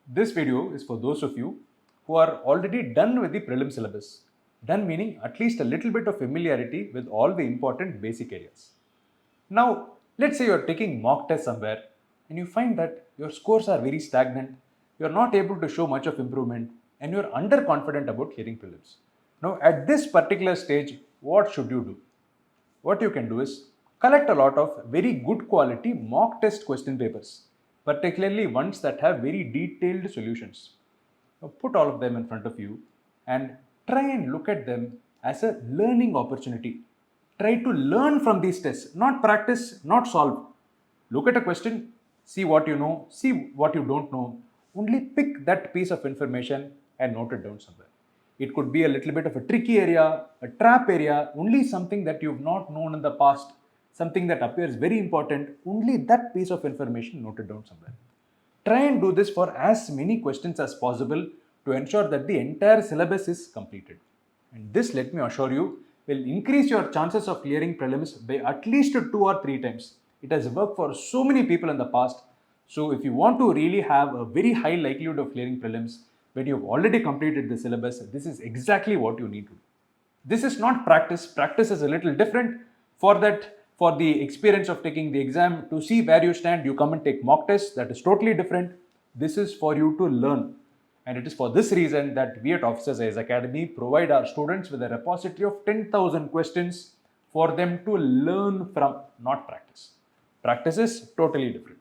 This video is for those of you who are already done with the prelim syllabus. Done meaning at least a little bit of familiarity with all the important basic areas. Now, let's say you're taking mock test somewhere and you find that your scores are very stagnant, you're not able to show much of improvement, and you're underconfident about clearing prelims. Now, at this particular stage, what should you do? What you can do is collect a lot of very good quality mock test question papers, particularly ones that have very detailed solutions. Now put all of them in front of you and try and look at them as a learning opportunity. Try to learn from these tests, not practice, not solve. Look at a question, see what you know, see what you don't know. Only pick that piece of information and note it down somewhere. It could be a little bit of a tricky area, a trap area, only something that you've not known in the past, something that appears very important, only that piece of information noted down somewhere. Try and do this for as many questions as possible to ensure that the entire syllabus is completed. And this, let me assure you, will increase your chances of clearing prelims by at least 2 or 3 times. It has worked for so many people in the past. So if you want to really have a very high likelihood of clearing prelims when you've already completed the syllabus, this is exactly what you need to do. This is not practice. Practice is a little different. For that, for the experience of taking the exam, to see where you stand, you come and take mock tests. That is totally different. This is for you to learn. And it is for this reason that we at Officers IAS Academy provide our students with a repository of 10,000 questions for them to learn from, not practice. Practice is totally different.